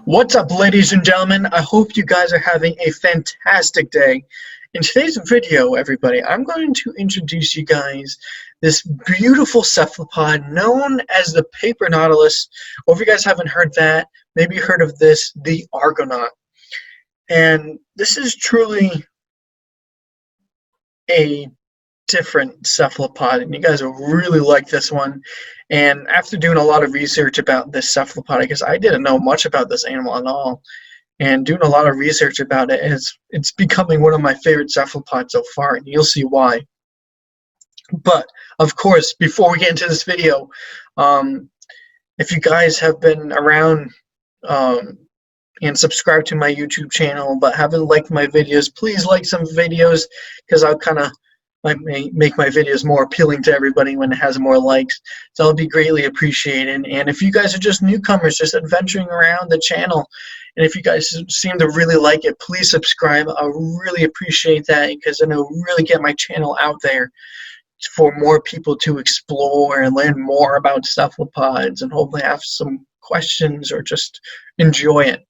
What's up, ladies and gentlemen? I hope you guys are having a fantastic day. In today's video, everybody, I'm going to introduce you guys this beautiful cephalopod known as the Paper Nautilus, or if you guys haven't heard that, maybe you heard of this, the Argonaut. And this is truly a different cephalopod, and you guys will really like this one. And after doing a lot of research about this cephalopod, because I didn't know much about this animal at all, and doing a lot of research about it, it's becoming one of my favorite cephalopods so far, and you'll see why. But of course, before we get into this video, if you guys have been around and subscribed to my YouTube channel but haven't liked my videos, please like some videos, because I'll kind of make my videos more appealing to everybody when it has more likes. So it'll be greatly appreciated. And if you guys are just newcomers, just adventuring around the channel, and if you guys seem to really like it, please subscribe. I really appreciate that, because then it'll really get my channel out there for more people to explore and learn more about cephalopods, and hopefully have some questions or just enjoy it.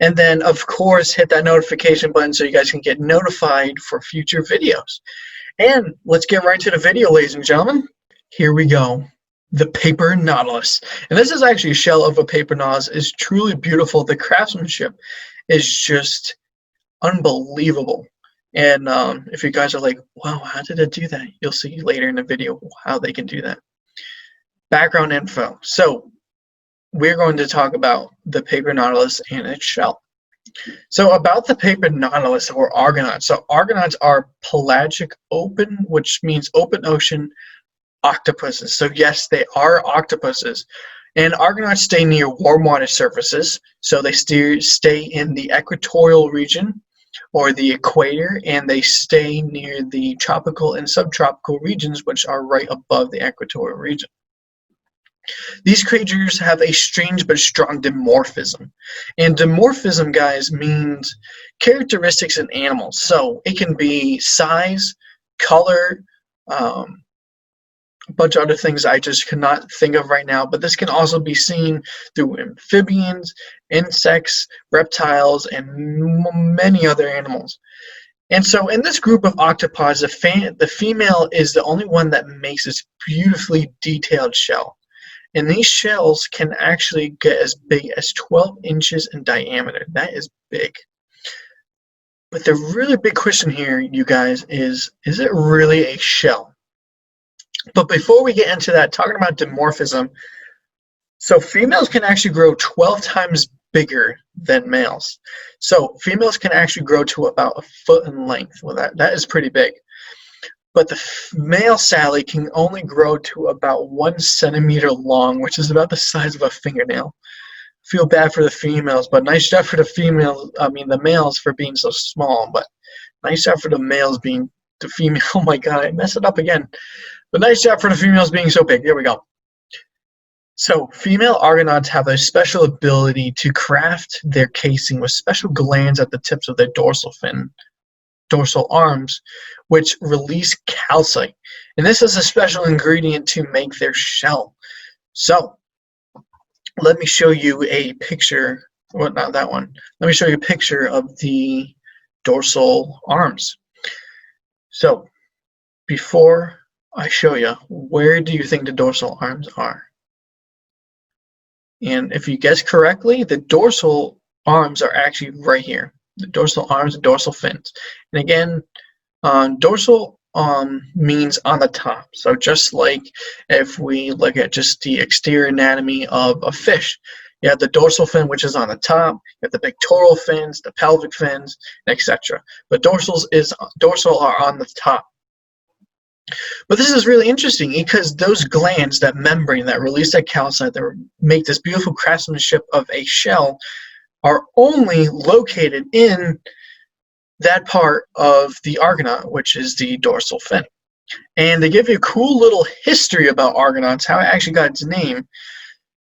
And then, of course, hit that notification button so you guys can get notified for future videos. And let's get right to the video, ladies and gentlemen. Here we go. The Paper Nautilus. And this is actually a shell of a paper nautilus. It's truly beautiful. The craftsmanship is just unbelievable. And if you guys are like, wow, how did it do that? You'll see later in the video how they can do that. Background info. So we're going to talk about the Paper Nautilus and its shell. So about the Paper Nautilus, or Argonauts. So Argonauts are pelagic open, which means open ocean octopuses. So yes, they are octopuses. And Argonauts stay near warm water surfaces. So they stay in the equatorial region or the equator, and they stay near the tropical and subtropical regions, which are right above the equatorial region. These creatures have a strange but strong dimorphism. And dimorphism, guys, means characteristics in animals. So it can be size, color, a bunch of other things I just cannot think of right now. But this can also be seen through amphibians, insects, reptiles, and many other animals. And so in this group of octopods, the female is the only one that makes this beautifully detailed shell. And these shells can actually get as big as 12 inches in diameter. That is big. But the really big question here, you guys, is it really a shell? But before we get into that, talking about dimorphism, so females can actually grow 12 times bigger than males. So females can actually grow to about a foot in length. Well, that is pretty big. But the male Sally can only grow to about 1 centimeter long, which is about the size of a fingernail. Feel bad for the females, but nice job for the males for being so small, but nice job for the males being the female. Oh my god, I messed it up again. But nice job for the females being so big. There we go. So female Argonauts have a special ability to craft their casing with special glands at the tips of their dorsal arms, which release calcite, and this is a special ingredient to make their shell. So let me show you a picture, well, not that one, let me show you a picture of the dorsal arms. So before I show you, where do you think the dorsal arms are? And if you guess correctly, the dorsal arms are actually right here. The dorsal arms and dorsal fins. And again, dorsal means on the top. So just like if we look at just the exterior anatomy of a fish, you have the dorsal fin, which is on the top, you have the pectoral fins, the pelvic fins, etc. But dorsal are on the top. But this is really interesting, because those glands, that membrane that release that calcite, that make this beautiful craftsmanship of a shell, are only located in that part of the Argonaut, which is the dorsal fin. And they give you a cool little history about Argonauts, how it actually got its name.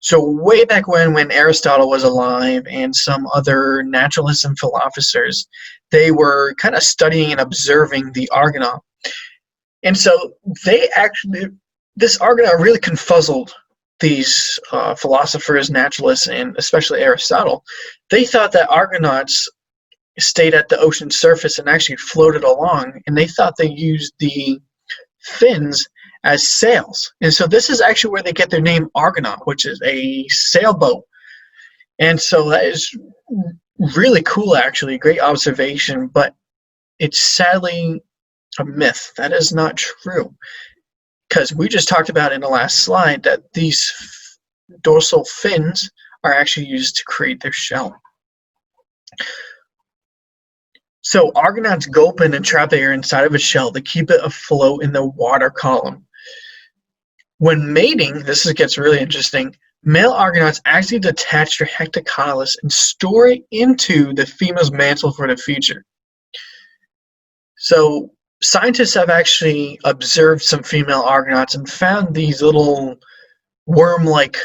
So way back when Aristotle was alive and some other naturalists and philosophers, they were kind of studying and observing the Argonaut. And so this Argonaut really confuzzled these philosophers, naturalists, and especially Aristotle, they thought that Argonauts stayed at the ocean surface and actually floated along, and they thought they used the fins as sails. And so this is actually where they get their name Argonaut, which is a sailboat. And so that is really cool, actually, great observation, but it's sadly a myth. That is not true, because we just talked about in the last slide that these dorsal fins are actually used to create their shell. So Argonauts gulp in and trap air inside of a shell to keep it afloat in the water column. When mating, gets really interesting, male Argonauts actually detach their hectocotylus and store it into the female's mantle for the future. So scientists have actually observed some female Argonauts and found these little worm-like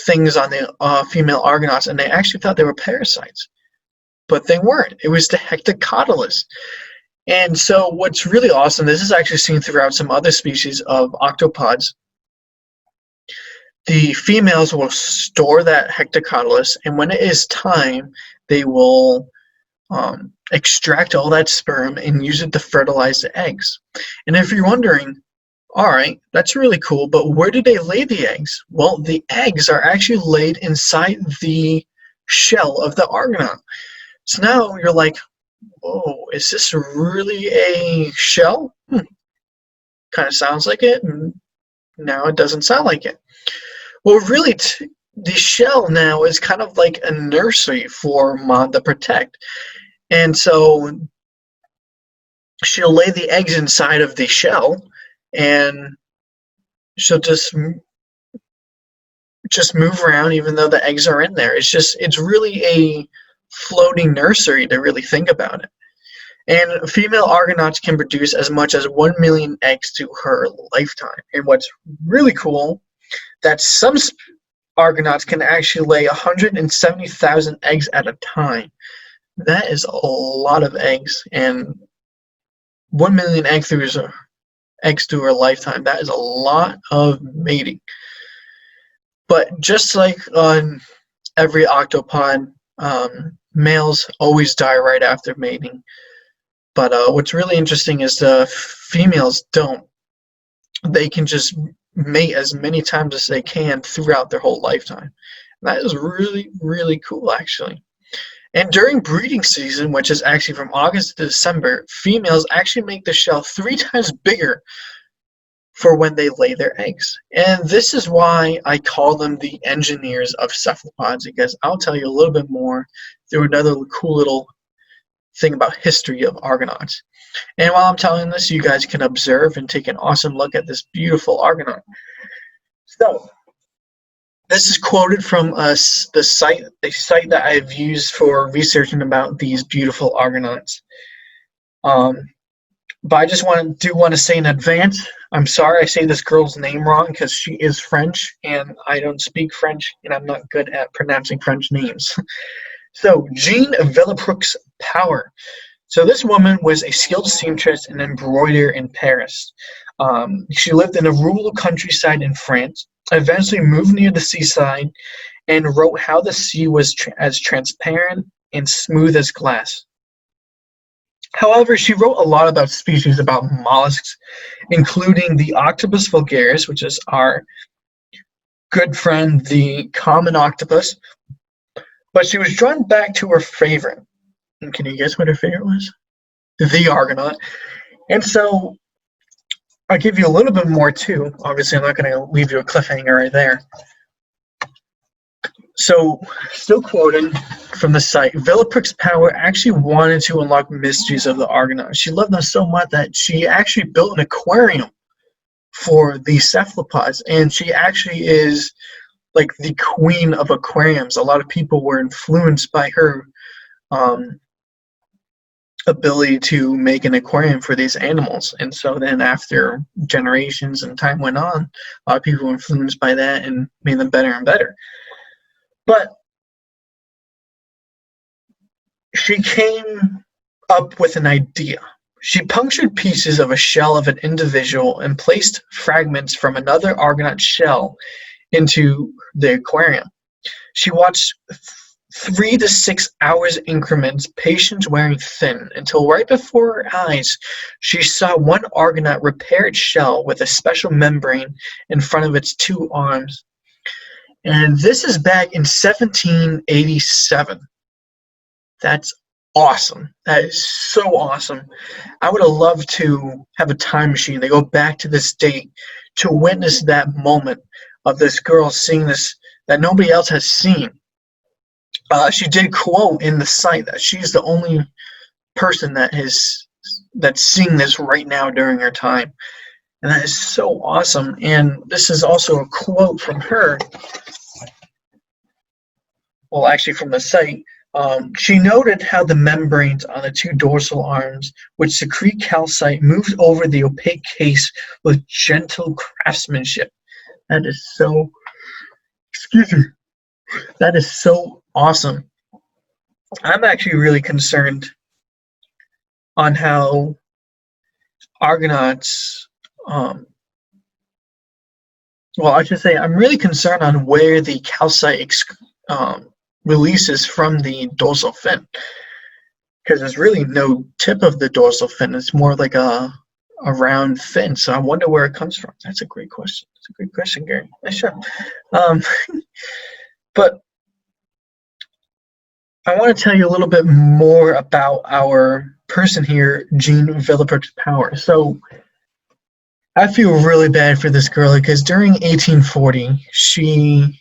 things on the female Argonauts, and they actually thought they were parasites. But they weren't. It was the hectocotylus. And so what's really awesome, this is actually seen throughout some other species of octopods. The females will store that hectocotylus, and when it is time, they will extract all that sperm and use it to fertilize the eggs. And if you're wondering, all right, that's really cool, but where do they lay the eggs? Well, the eggs are actually laid inside the shell of the Argonaut. So now you're like, whoa, is this really a shell? Kind of sounds like it, and now it doesn't sound like it. Well, really, the shell now is kind of like a nursery for Mom to protect. And so she'll lay the eggs inside of the shell, and she'll just move around even though the eggs are in there. It's really a floating nursery to really think about it. And female Argonauts can produce as much as 1 million eggs to her lifetime. And what's really cool, that some Argonauts can actually lay 170,000 eggs at a time. That is a lot of eggs, and 1 million eggs to her lifetime. That is a lot of mating. But just like on every octopod, males always die right after mating. But what's really interesting is the females don't. They can just mate as many times as they can throughout their whole lifetime. That is really, really cool, actually. And during breeding season, which is actually from August to December, females actually make the shell 3 times bigger for when they lay their eggs. And this is why I call them the engineers of cephalopods, because I'll tell you a little bit more through another cool little thing about history of Argonauts. And while I'm telling this, you guys can observe and take an awesome look at this beautiful Argonaut. So, this is quoted from a site that I've used for researching about these beautiful Argonauts. But I just want to say in advance, I'm sorry I say this girl's name wrong, because she is French and I don't speak French and I'm not good at pronouncing French names. So, Jean Villepreux Power. So this woman was a skilled seamstress and embroiderer in Paris. She lived in a rural countryside in France, eventually moved near the seaside, and wrote how the sea was as transparent and smooth as glass. However, she wrote a lot about species about mollusks, including the Octopus vulgaris, which is our good friend, the common octopus. But she was drawn back to her favorite. And can you guess what her favorite was? The Argonaut. And so I'll give you a little bit more too. Obviously, I'm not going to leave you a cliffhanger right there. So, still quoting from the site, Villepreux Power actually wanted to unlock mysteries of the Argonaut. She loved them so much that she actually built an aquarium for the cephalopods, and she actually is like the queen of aquariums. A lot of people were influenced by her ability to make an aquarium for these animals. And so then after generations and time went on, a lot of people were influenced by that and made them better and better. But she came up with an idea. She punctured pieces of a shell of an individual and placed fragments from another Argonaut shell into the aquarium. She watched 3 to 6 hours increments, patience wearing thin, until right before her eyes she saw one Argonaut repair its shell with a special membrane in front of its 2 arms. And this is back in 1787. That's awesome. That is so awesome. I would have loved to have a time machine to go back to this date to witness that moment of this girl seeing this that nobody else has seen. She did quote in the site that she's the only person that's seeing this right now during her time. And that is so awesome. And this is also a quote from her. Well, actually from the site. She noted how the membranes on the 2 dorsal arms, which secrete calcite, moved over the opaque case with gentle craftsmanship. That is so, excuse me, that is so awesome. I'm actually really concerned on how Argonauts, well, I should say I'm really concerned on where the calcite releases from the dorsal fin, because there's really no tip of the dorsal fin. It's more like a round fin, so I wonder where it comes from. That's a great question. That's a great question, Gary. Nice job. But I want to tell you a little bit more about our person here, Jean Villefort Power. So I feel really bad for this girl because during 1840, she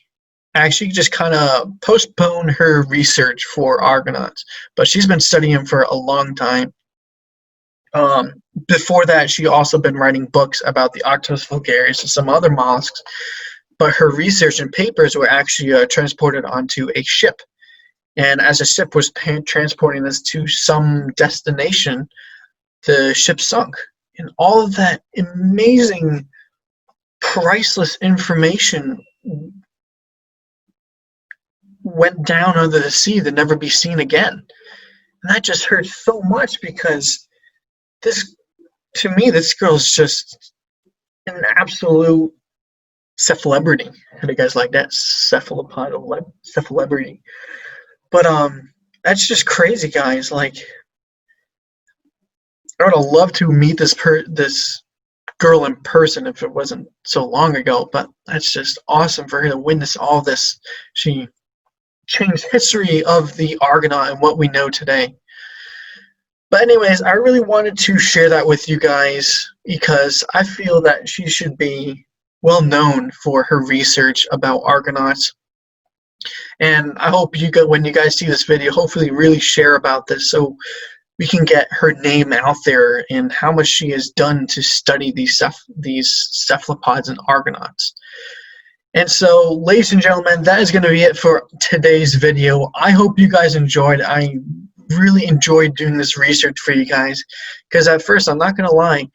actually just kind of postponed her research for Argonauts, but she's been studying them for a long time. Before that, she also been writing books about the Octopus vulgaris and some other mollusks, but her research and papers were actually transported onto a ship. And as a ship was transporting this to some destination, the ship sunk. And all of that amazing, priceless information went down under the sea to never be seen again. And that just hurt so much because this, to me, this girl's just an absolute cephalebrity. How do you guys like that? Cephalopod, cephalebrity. But that's just crazy, guys. Like, I would have loved to meet this girl in person if it wasn't so long ago. But that's just awesome for her to witness all this. She changed history of the Argonaut and what we know today. But anyways, I really wanted to share that with you guys because I feel that she should be well known for her research about Argonauts. And I hope you go, when you guys see this video, hopefully really share about this so we can get her name out there and how much she has done to study these cephalopods and Argonauts. And so, ladies and gentlemen, that is going to be it for today's video. I hope you guys enjoyed. I really enjoyed doing this research for you guys because at first, I'm not going to lie,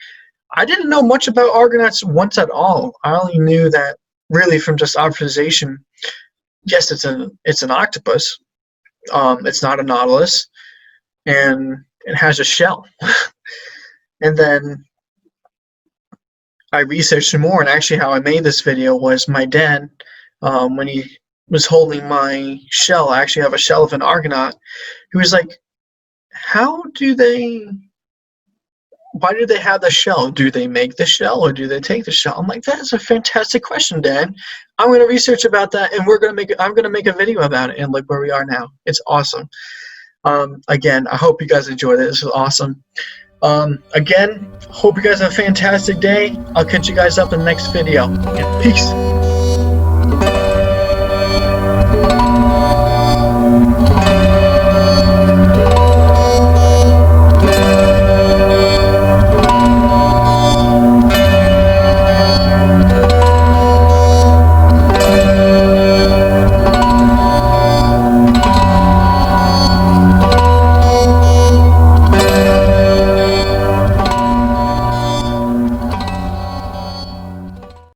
I didn't know much about Argonauts once at all. I only knew that really from just observation. Yes, it's an octopus. It's not a nautilus, and it has a shell. And then I researched more, and actually how I made this video was my dad, when he was holding my shell, I actually have a shell of an Argonaut, he was like, why do they have the shell? Do they make the shell or do they take the shell? I'm like, that is a fantastic question, Dad. I'm going to research about that, and I'm going to make a video about it, and look where we are now. It's awesome. Again, I hope you guys enjoyed it. This was awesome. Again, hope you guys have a fantastic day. I'll catch you guys up in the next video. Peace.